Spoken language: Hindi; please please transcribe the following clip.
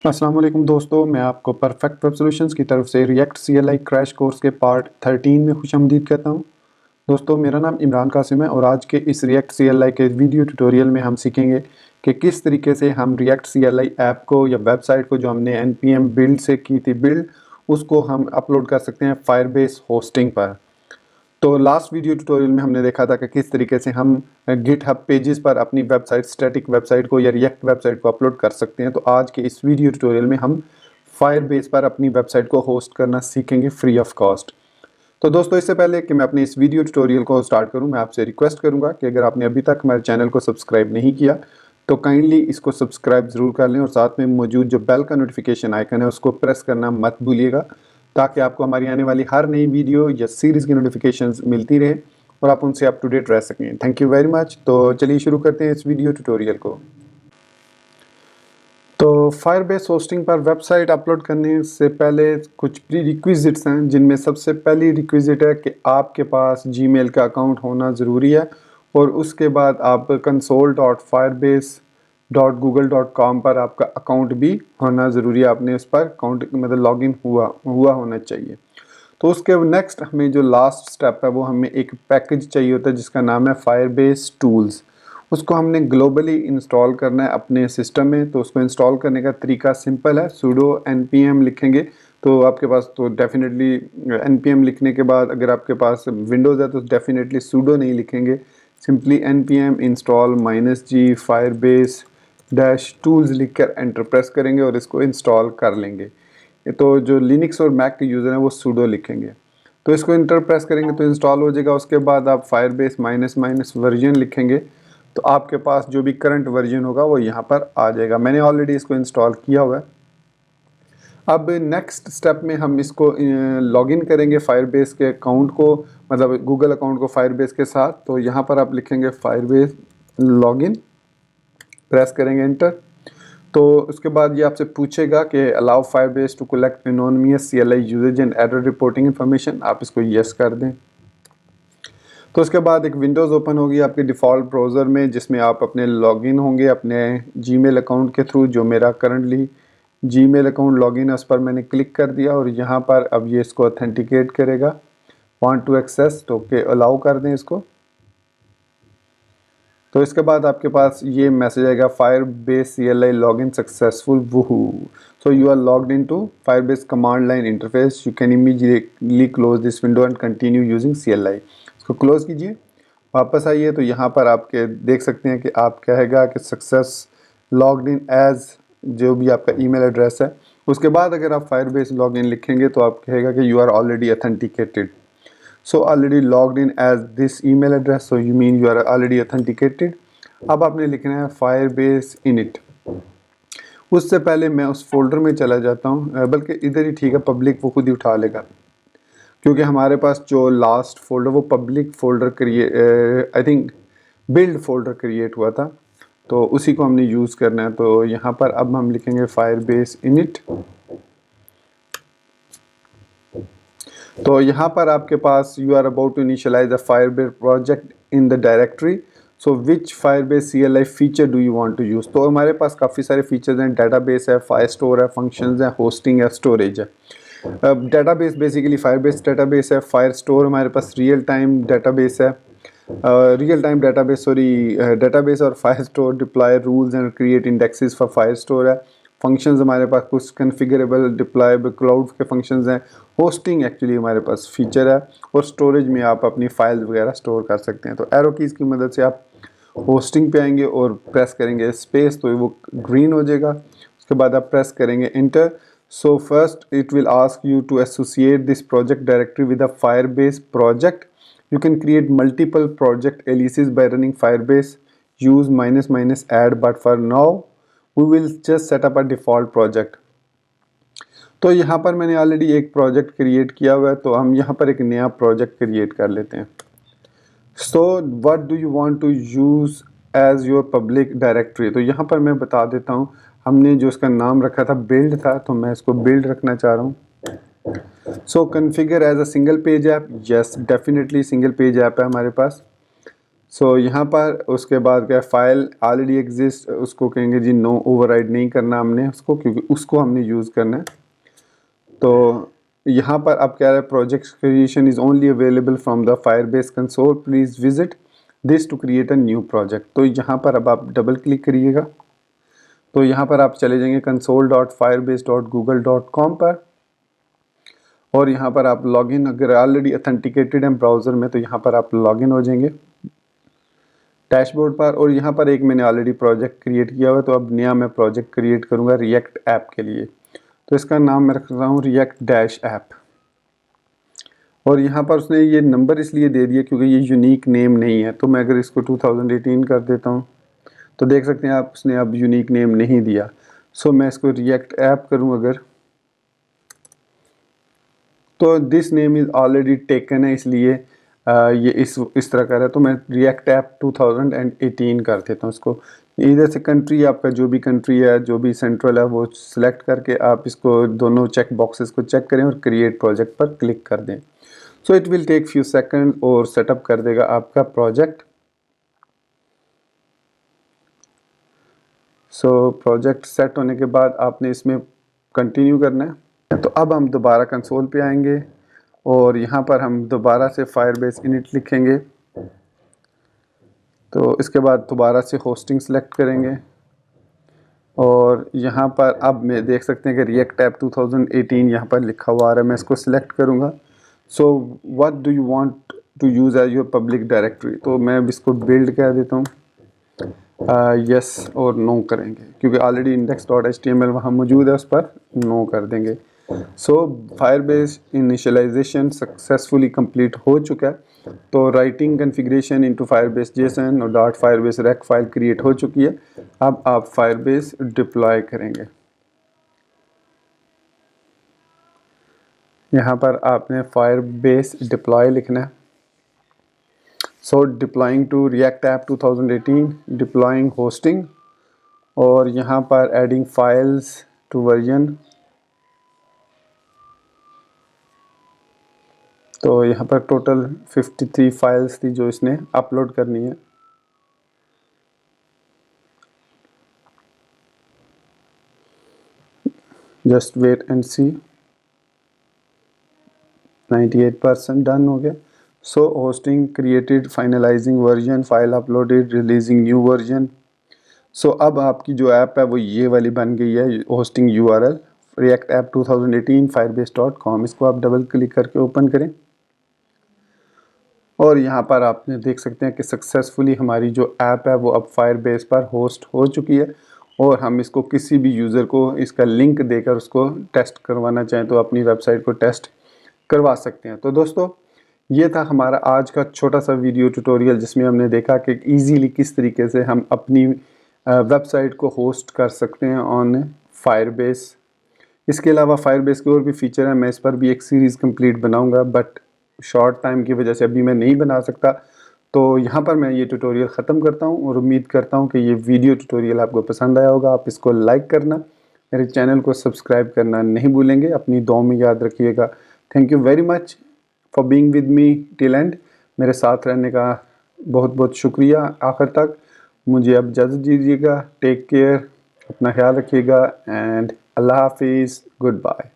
अस्सलाम वालेकुम दोस्तों, मैं आपको परफेक्ट वेब सॉल्यूशंस की तरफ से रिएक्ट CLI क्रैश कोर्स के पार्ट 13 में खुशामदीद कहता हूं। दोस्तों, मेरा नाम इमरान कासिम है और आज के इस रिएक्ट CLI के वीडियो ट्यूटोरियल में हम सीखेंगे कि किस तरीके से हम रिएक्ट CLI ऐप को या वेबसाइट को जो हमने npm बिल्ड से की थी बिल्ड, उसको हम अपलोड कर सकते हैं फायरबेस होस्टिंग पर। तो लास्ट वीडियो ट्यूटोरियल में हमने देखा था कि किस तरीके से हम गिटहब पेजेस पर अपनी वेबसाइट, स्टैटिक वेबसाइट को या रिएक्ट वेबसाइट को अपलोड कर सकते हैं। तो आज के इस वीडियो ट्यूटोरियल में हम फायरबेस पर अपनी वेबसाइट को होस्ट करना सीखेंगे फ्री ऑफ कॉस्ट। तो दोस्तों, इससे पहले कि मैं अपने इस वीडियो ट्यूटोरियल को स्टार्ट करूं, मैं आपसे रिक्वेस्ट करूंगा कि अगर आपने अभी तक हमारे चैनल को सब्सक्राइब नहीं किया तो काइंडली इसको सब्सक्राइब ज़रूर कर लें और साथ में मौजूद जो बेल का नोटिफिकेशन आइकन है उसको प्रेस करना मत भूलिएगा, ताकि आपको हमारी आने वाली हर नई वीडियो या सीरीज़ की नोटिफिकेशंस मिलती रहे और आप उनसे अप टू डेट रह सकें। Thank you very much. तो चलिए शुरू करते हैं इस वीडियो ट्यूटोरियल को। तो फायरबेस होस्टिंग पर वेबसाइट अपलोड करने से पहले कुछ प्री रिक्विजिट्स हैं, जिनमें सबसे पहली रिक्विजिट है कि आपके पास जीमेल का अकाउंट होना ज़रूरी है और उसके बाद आप console.firebase.google.com पर आपका अकाउंट भी होना ज़रूरी है। आपने उस पर अकाउंट मतलब लॉगिन हुआ होना चाहिए। तो उसके नेक्स्ट हमें जो लास्ट स्टेप है वो हमें एक पैकेज चाहिए होता है जिसका नाम है फायरबेस टूल्स। उसको हमने ग्लोबली इंस्टॉल करना है अपने सिस्टम में। तो उसको इंस्टॉल करने का तरीका सिंपल है, sudo npm लिखेंगे तो आपके पास तो डेफिनेटली npm लिखने के बाद अगर आपके पास विंडोज़ है तो डेफिनेटली sudo नहीं लिखेंगे, simply npm install -g Firebase -tools लिखकर एंटर प्रेस करेंगे और इसको इंस्टॉल कर लेंगे। तो जो लिनक्स और मैक के यूज़र हैं वो sudo लिखेंगे, तो इसको इंटर प्रेस करेंगे तो इंस्टॉल हो जाएगा। उसके बाद आप फायरबेस -- वर्जन लिखेंगे तो आपके पास जो भी करंट वर्जन होगा वो यहाँ पर आ जाएगा। मैंने ऑलरेडी इसको इंस्टॉल किया हुआ है। अब नेक्स्ट स्टेप में हम इसको लॉगिन करेंगे फायरबेस के अकाउंट को, मतलब गूगल अकाउंट को फायरबेस के साथ। तो यहाँ पर आप लिखेंगे फायरबेस लॉगिन, प्रेस करेंगे एंटर। तो उसके बाद ये आपसे पूछेगा कि allow Firebase to collect anonymous CLI usage and error reporting information, आप इसको यस कर दें। तो उसके बाद एक विंडोज़ ओपन होगी आपके डिफ़ॉल्ट ब्राउज़र में, जिसमें आप अपने लॉगिन होंगे अपने जीमेल अकाउंट के थ्रू। जो मेरा करंटली जीमेल अकाउंट लॉगिन है उस पर मैंने क्लिक कर दिया और यहाँ पर अब ये इसको ऑथेंटिकेट करेगा, वांट टू एक्सेस, तो ओके अलाउ कर दें इसको। तो इसके बाद आपके पास ये मैसेज आएगा Firebase CLI login successful woohoo, so you are logged into Firebase command line interface, you can immediately close this window and continue using CLI। इसको क्लोज कीजिए, वापस आइए तो यहाँ पर आपके देख सकते हैं कि आप कहेगा कि सक्सेस लॉग्ड इन एज जो भी आपका ईमेल एड्रेस है। उसके बाद अगर आप फायरबेस लॉगिन लिखेंगे तो आप कहेगा कि you are already authenticated, so already logged in as this email address, so you mean you are already authenticated। अब आपने लिखना है firebase init। उससे पहले मैं उस फोल्डर में चला जाता हूँ, बल्कि इधर ही ठीक है, पब्लिक वो खुद ही उठा लेगा क्योंकि हमारे पास जो लास्ट फोल्डर वो public folder create, I think build folder create हुआ था, तो उसी को हमने यूज़ करना है। तो यहाँ पर अब हम लिखेंगे firebase init। तो यहाँ पर आपके पास you are about to initialize the Firebase project in the directory, so which Firebase CLI feature do you want to use. तो हमारे पास काफ़ी सारे फीचर्स हैं, डाटाबेस है, फायर स्टोर है, फंक्शंस है, होस्टिंग है, स्टोरेज है। डाटाबेस बेसिकली फायरबेस डाटाबेस है, फायर स्टोर हमारे पास रियल टाइम डाटाबेस है, डाटाबेस और Firestore deploy rules and create indexes for Firestore है। फंक्शंस हमारे पास कुछ कन्फिगरेबल डिप्लॉयबल क्लाउड के फंक्शंस हैं। होस्टिंग एक्चुअली हमारे पास फीचर है और स्टोरेज में आप अपनी फाइल्स वगैरह स्टोर कर सकते हैं। तो एरो कीज़ की मदद से आप होस्टिंग पे आएंगे और प्रेस करेंगे स्पेस तो वो ग्रीन हो जाएगा। उसके बाद आप प्रेस करेंगे enter. So first it will ask you to associate this project directory with a Firebase project, you can create multiple project aliases by running firebase, use --add, but for now we will just set up a default project। तो यहाँ पर मैंने ऑलरेडी एक प्रोजेक्ट क्रिएट किया हुआ है, तो हम यहाँ पर एक नया प्रोजेक्ट क्रिएट कर लेते हैं। So what do you want to use as your public directory, तो यहाँ पर मैं बता देता हूँ। हमने जो इसका नाम रखा था बिल्ड था, तो मैं इसको बिल्ड रखना चाह रहा हूँ। So configure as a single page app, yes definitely single page app है हमारे पास। सो यहाँ पर उसके बाद क्या, फाइल ऑलरेडी एग्जिस्ट, उसको कहेंगे जी नो, ओवरराइड नहीं करना हमने उसको, क्योंकि उसको हमने यूज़ करना है। तो यहाँ पर अब कह रहा है project creation is only available from the Firebase console, please visit this to create a new project. तो यहाँ पर अब आप डबल क्लिक करिएगा, तो यहाँ पर आप चले जाएंगे console.firebase.google.com पर, और यहाँ पर आप लॉगिन, अगर ऑलरेडी अथेंटिकेटेड हैं ब्राउज़र में तो यहाँ पर आप लॉगिन हो जाएंगे डैशबोर्ड पर। और यहाँ पर एक मैंने ऑलरेडी प्रोजेक्ट क्रिएट किया हुआ है, तो अब नया मैं प्रोजेक्ट क्रिएट करूँगा रिएक्ट ऐप के लिए। तो इसका नाम मैं रख रहा हूँ रिएक्ट डैश ऐप। और यहाँ पर उसने ये नंबर इसलिए दे दिया क्योंकि ये यूनिक नेम नहीं है। तो मैं अगर इसको 2018 कर देता हूँ तो देख सकते हैं आप, उसने अब यूनिक नेम नहीं दिया। सो मैं इसको रिएक्ट ऐप करूँ अगर, तो this name is already taken है, इसलिए ये इस तरह कर रहा है। तो मैं रिएक्ट ऐप 2018 कर देता हूँ इसको। इधर से कंट्री, आपका जो भी कंट्री है, जो भी सेंट्रल है, वो सिलेक्ट करके आप इसको दोनों चेक बॉक्सेस को चेक करें और क्रिएट प्रोजेक्ट पर क्लिक कर दें। So it will take few second और सेटअप कर देगा आपका प्रोजेक्ट। सो प्रोजेक्ट सेट होने के बाद आपने इसमें कंटिन्यू करना है। तो अब हम दोबारा कंसोल पे आएंगे और यहाँ पर हम दोबारा से फायरबेस इनिट लिखेंगे। तो इसके बाद दोबारा से होस्टिंग सेलेक्ट करेंगे और यहाँ पर अब मैं देख सकते हैं कि रिएक्ट ऐप 2018 यहाँ पर लिखा हुआ आ रहा है। मैं इसको सिलेक्ट करूँगा। So what do you want to use as your public directory, तो मैं इसको बिल्ड कह देता हूँ, यस और नो करेंगे, क्योंकि ऑलरेडी index.html वहाँ मौजूद है, उस पर नो कर देंगे। So Firebase initialization successfully complete हो चुका है। तो writing configuration into Firebase JSON और dot Firebase rc file create हो चुकी है। अब आप फायरबेस डिप्लॉय करेंगे। यहाँ पर आपने फायरबेस डिप्लॉय लिखना है। So deploying to React app 2018, deploying hosting, और यहाँ पर एडिंग फाइल्स टू वर्जन। तो यहाँ पर टोटल 53 फाइल्स थी जो इसने अपलोड करनी है। Just wait and see, 98% done हो गया। So hosting created, finalizing version, file uploaded, releasing new version. So अब आपकी जो ऐप है वो ये वाली बन गई है, hosting URL react app 2018 firebase.com। इसको आप डबल क्लिक करके ओपन करें और यहाँ पर आपने देख सकते हैं कि सक्सेसफुली हमारी जो ऐप है वो अब फायरबेस पर होस्ट हो चुकी है। और हम इसको किसी भी यूज़र को इसका लिंक देकर उसको टेस्ट करवाना चाहें तो अपनी वेबसाइट को टेस्ट करवा सकते हैं। तो दोस्तों, ये था हमारा आज का छोटा सा वीडियो ट्यूटोरियल, जिसमें हमने देखा कि ईजीली किस तरीके से हम अपनी वेबसाइट को होस्ट कर सकते हैं ऑन फायरबेस। इसके अलावा फायरबेस के और भी फीचर हैं, मैं इस पर भी एक सीरीज़ कंप्लीट बनाऊंगा, बट शॉर्ट टाइम की वजह से अभी मैं नहीं बना सकता। तो यहाँ पर मैं ये ट्यूटोरियल ख़त्म करता हूँ और उम्मीद करता हूँ कि ये वीडियो ट्यूटोरियल आपको पसंद आया होगा। आप इसको लाइक करना, मेरे चैनल को सब्सक्राइब करना नहीं भूलेंगे, अपनी दुआ में याद रखिएगा। Thank you very much for being with me till and. मेरे साथ रहने का बहुत बहुत शुक्रिया आखिर तक। मुझे अब इजाज़त दीजिएगा। टेक केयर, अपना ख्याल रखिएगा एंड अल्लाह हाफिज़, गुड बाय।